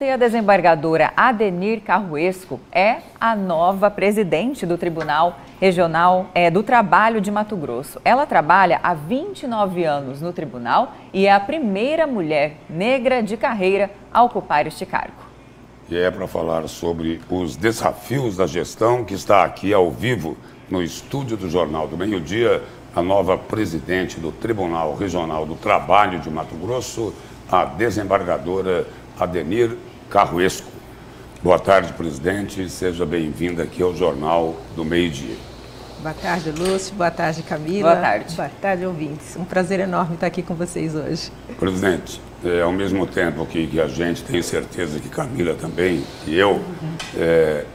E a desembargadora Adenir Carruesco é a nova presidente do Tribunal Regional do Trabalho de Mato Grosso. Ela trabalha há 29 anos no tribunal e é a primeira mulher negra de carreira a ocupar este cargo. E é para falar sobre os desafios da gestão que está aqui ao vivo no estúdio do Jornal do Meio-Dia, a nova presidente do Tribunal Regional do Trabalho de Mato Grosso, a desembargadora Adenir Carruesco. Boa tarde, presidente. Seja bem-vinda aqui ao Jornal do Meio-Dia. Boa tarde, Lúcio. Boa tarde, Camila. Boa tarde. Boa tarde, ouvintes. Um prazer enorme estar aqui com vocês hoje. Presidente, ao mesmo tempo que a gente tem certeza que Camila também, e eu,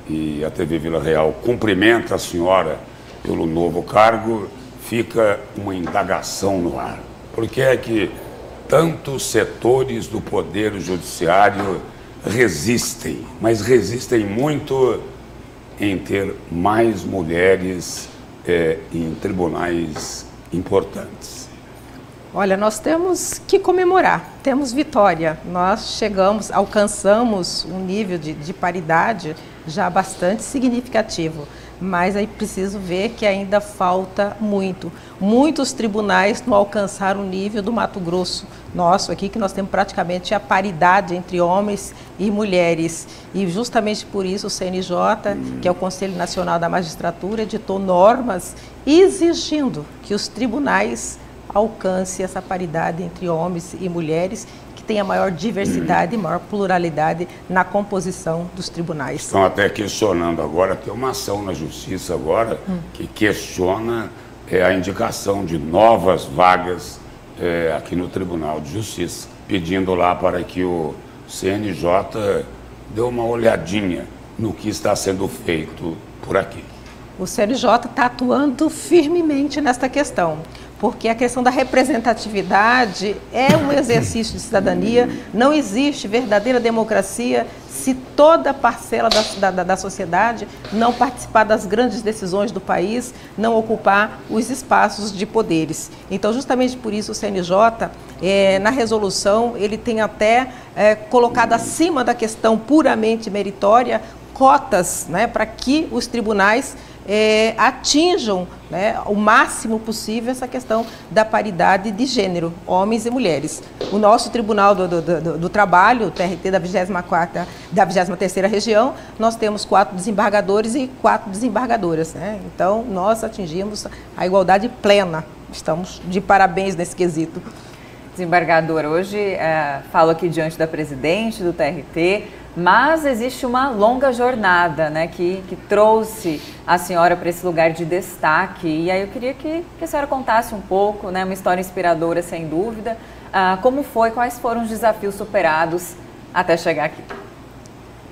e a TV Vila Real cumprimenta a senhora pelo novo cargo, fica uma indagação no ar. Por que é que tantos setores do Poder Judiciário resistem, mas resistem muito em ter mais mulheres em tribunais importantes? Olha, nós temos que comemorar, temos vitória. Nós alcançamos um nível de paridade já bastante significativo. Mas aí preciso ver que ainda falta muito. Muitos tribunais não alcançaram o nível do Mato Grosso nosso aqui, que nós temos praticamente a paridade entre homens e mulheres. E justamente por isso o CNJ, que é o Conselho Nacional da Magistratura, editou normas exigindo que os tribunais alcancem essa paridade entre homens e mulheres, que tenha maior diversidade e maior pluralidade na composição dos tribunais. Estão até questionando agora, tem uma ação na Justiça agora que questiona a indicação de novas vagas aqui no Tribunal de Justiça, pedindo lá para que o CNJ dê uma olhadinha no que está sendo feito por aqui. O CNJ está atuando firmemente nesta questão, porque a questão da representatividade é um exercício de cidadania. Não existe verdadeira democracia se toda parcela da sociedade não participar das grandes decisões do país, não ocupar os espaços de poderes. Então, justamente por isso, o CNJ, na resolução, ele tem até colocado acima da questão puramente meritória cotas, né, para que os tribunais atinjam, né, o máximo possível essa questão da paridade de gênero, homens e mulheres. O nosso Tribunal do Trabalho, o TRT da 23ª Região, nós temos 4 desembargadores e 4 desembargadoras, né? Então, nós atingimos a igualdade plena. Estamos de parabéns nesse quesito. Desembargadora, hoje falo aqui diante da presidente do TRT, mas existe uma longa jornada, né, que trouxe a senhora para esse lugar de destaque. E aí eu queria que a senhora contasse um pouco, né, uma história inspiradora, sem dúvida. Como foi, quais foram os desafios superados até chegar aqui?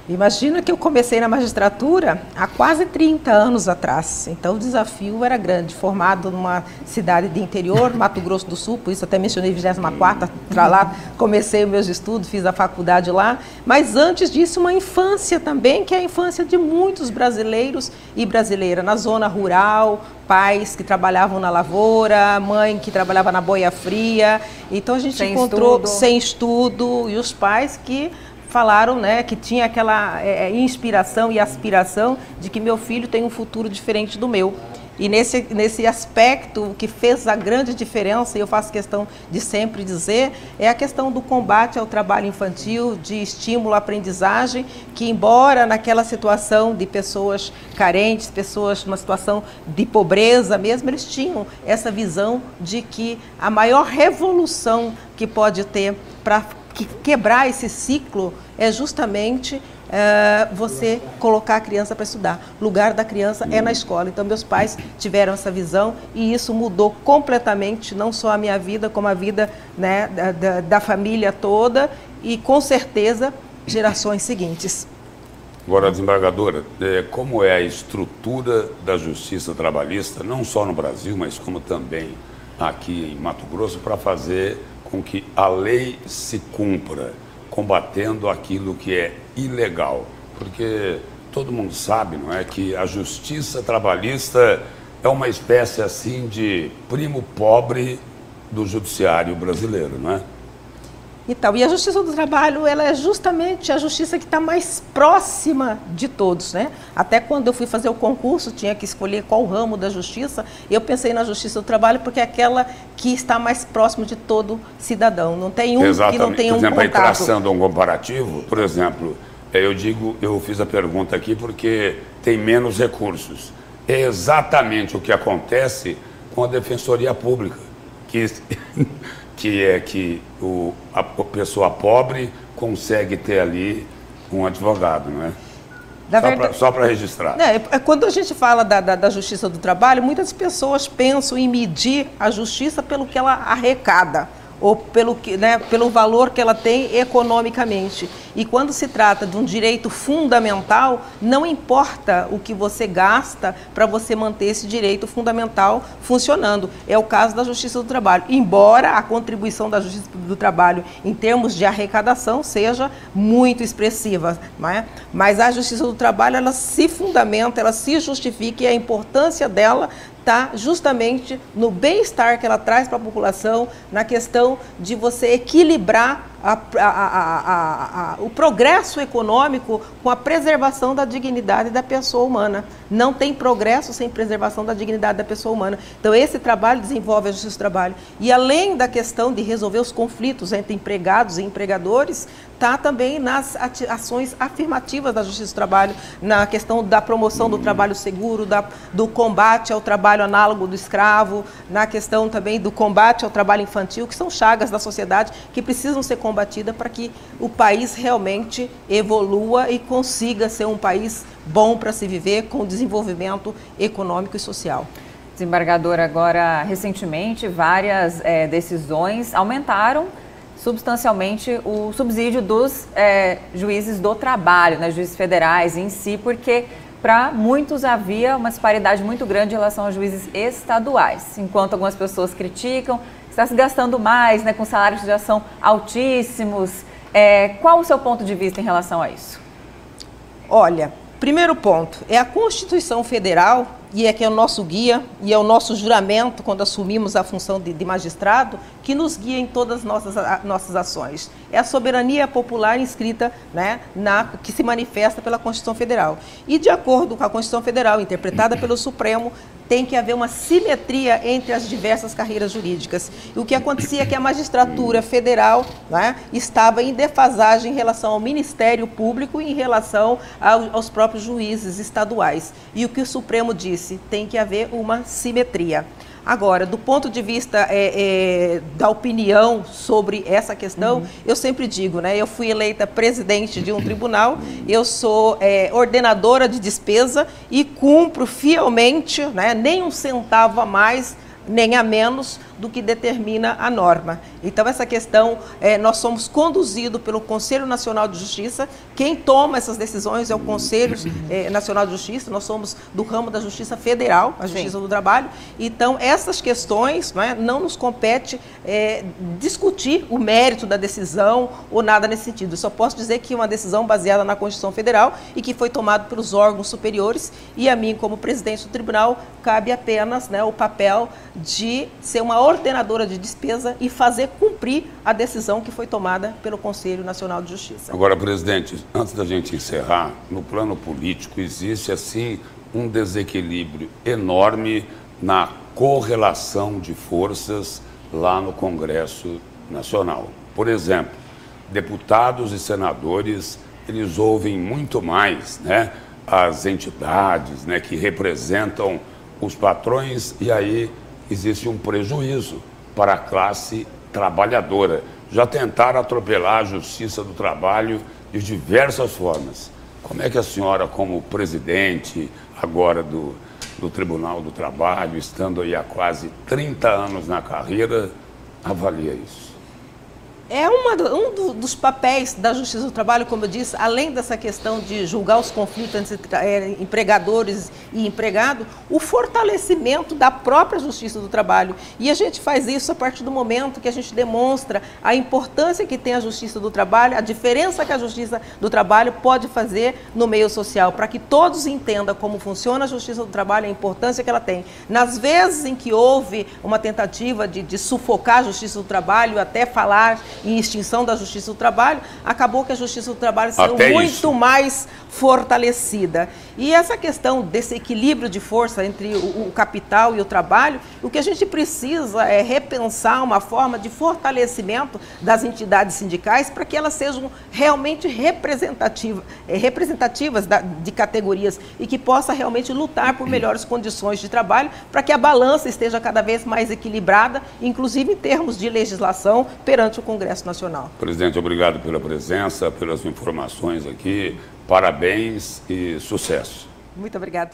Imagina que eu comecei na magistratura há quase 30 anos atrás, então o desafio era grande, formado numa cidade de interior, Mato Grosso do Sul, por isso até mencionei 24ª, lá comecei os meus estudos, fiz a faculdade lá, mas antes disso uma infância também, que é a infância de muitos brasileiros e brasileiras, na zona rural, pais que trabalhavam na lavoura, mãe que trabalhava na boia fria, então a gente encontrou sem estudo, e os pais que falaram, né, que tinha aquela inspiração e aspiração de que meu filho tem um futuro diferente do meu. E nesse aspecto, o que fez a grande diferença, e eu faço questão de sempre dizer, é a questão do combate ao trabalho infantil, de estímulo à aprendizagem, que embora naquela situação de pessoas carentes, pessoas numa situação de pobreza mesmo, eles tinham essa visão de que a maior revolução que pode ter para quebrar esse ciclo é justamente você colocar a criança para estudar. O lugar da criança é na escola. Então, meus pais tiveram essa visão e isso mudou completamente, não só a minha vida, como a vida, né, da família toda e, com certeza, gerações seguintes. Agora, desembargadora, como é a estrutura da justiça trabalhista, não só no Brasil, mas como também aqui em Mato Grosso, para fazer com que a lei se cumpra, combatendo aquilo que é ilegal? Porque todo mundo sabe, não é, que a justiça trabalhista é uma espécie assim de primo pobre do judiciário brasileiro, não é? Então, e a Justiça do Trabalho, ela é justamente a justiça que está mais próxima de todos, né? Até quando eu fui fazer o concurso, tinha que escolher qual ramo da justiça, eu pensei na Justiça do Trabalho porque é aquela que está mais próximo de todo cidadão. Não tem um Exatamente. que não tenha um contato. Por exemplo, aí traçando um comparativo, por exemplo, eu fiz a pergunta aqui porque tem menos recursos. É exatamente o que acontece com a Defensoria Pública, que é que a pessoa pobre consegue ter ali um advogado, não é? Só para registrar. Quando a gente fala da Justiça do Trabalho, muitas pessoas pensam em medir a justiça pelo que ela arrecada, ou pelo valor que ela tem economicamente. E quando se trata de um direito fundamental, não importa o que você gasta para você manter esse direito fundamental funcionando. É o caso da Justiça do Trabalho. Embora a contribuição da Justiça do Trabalho em termos de arrecadação seja muito expressiva, não é? Mas a Justiça do Trabalho, ela se fundamenta, ela se justifica, e a importância dela está justamente no bem-estar que ela traz para a população, na questão de você equilibrar o progresso econômico com a preservação da dignidade da pessoa humana. Não tem progresso sem preservação da dignidade da pessoa humana. Então, esse trabalho desenvolve a Justiça do Trabalho. E além da questão de resolver os conflitos entre empregados e empregadores, está também nas ações afirmativas da Justiça do Trabalho, na questão da promoção do trabalho seguro, do combate ao trabalho análogo do escravo, na questão também do combate ao trabalho infantil, que são chagas da sociedade que precisam ser combatidas para que o país realmente evolua e consiga ser um país bom para se viver, com desenvolvimento econômico e social. Desembargadora, agora, recentemente, várias decisões aumentaram substancialmente o subsídio dos juízes do trabalho, né, juízes federais em si, porque para muitos havia uma disparidade muito grande em relação aos juízes estaduais. Enquanto algumas pessoas criticam, está se gastando mais, né, com salários que já são altíssimos. Qual o seu ponto de vista em relação a isso? Olha, primeiro ponto, é a Constituição Federal, e é que é o nosso guia, e é o nosso juramento quando assumimos a função de magistrado, que nos guia em todas as nossas ações. É a soberania popular inscrita, né, que se manifesta pela Constituição Federal. E de acordo com a Constituição Federal, interpretada pelo Supremo, tem que haver uma simetria entre as diversas carreiras jurídicas. E o que acontecia é que a magistratura federal, né, estava em defasagem em relação ao Ministério Público e em relação aos próprios juízes estaduais. E o que o Supremo disse, tem que haver uma simetria. Agora, do ponto de vista da opinião sobre essa questão, eu sempre digo, né, eu fui eleita presidente de um tribunal, eu sou ordenadora de despesa e cumpro fielmente, né, nem um centavo a mais, nem a menos do que determina a norma. Então, essa questão, nós somos conduzidos pelo Conselho Nacional de Justiça. Quem toma essas decisões é o Conselho Nacional de Justiça. Nós somos do ramo da Justiça Federal, a Justiça do Trabalho. Então, essas questões, não nos compete discutir o mérito da decisão ou nada nesse sentido. Eu só posso dizer que uma decisão baseada na Constituição Federal e que foi tomada pelos órgãos superiores, e a mim, como presidente do tribunal, cabe apenas, né, o papel de ser uma ordenadora de despesa e fazer cumprir a decisão que foi tomada pelo Conselho Nacional de Justiça. Agora, presidente, antes da gente encerrar, no plano político existe, assim, um desequilíbrio enorme na correlação de forças lá no Congresso Nacional. Por exemplo, deputados e senadores, eles ouvem muito mais, né, as entidades, né, que representam os patrões, e aí existe um prejuízo para a classe trabalhadora. Já tentaram atropelar a Justiça do Trabalho de diversas formas. Como é que a senhora, como presidente agora do Tribunal do Trabalho, estando aí há quase 30 anos na carreira, avalia isso? É um dos papéis da Justiça do Trabalho, como eu disse, além dessa questão de julgar os conflitos entre empregadores e empregado, o fortalecimento da própria Justiça do Trabalho. E a gente faz isso a partir do momento que a gente demonstra a importância que tem a Justiça do Trabalho, a diferença que a Justiça do Trabalho pode fazer no meio social, para que todos entendam como funciona a Justiça do Trabalho, a importância que ela tem. Nas vezes em que houve uma tentativa de sufocar a Justiça do Trabalho, até falar em extinção da Justiça do Trabalho, acabou que a Justiça do Trabalho saiu Até muito isso. mais fortalecida. E essa questão desse equilíbrio de força entre o capital e o trabalho, o que a gente precisa é repensar uma forma de fortalecimento das entidades sindicais para que elas sejam realmente representativas de categorias e que possa realmente lutar por melhores condições de trabalho para que a balança esteja cada vez mais equilibrada, inclusive em termos de legislação perante o Congresso Nacional. Presidente, obrigado pela presença, pelas informações aqui. Parabéns e sucesso. Muito obrigada.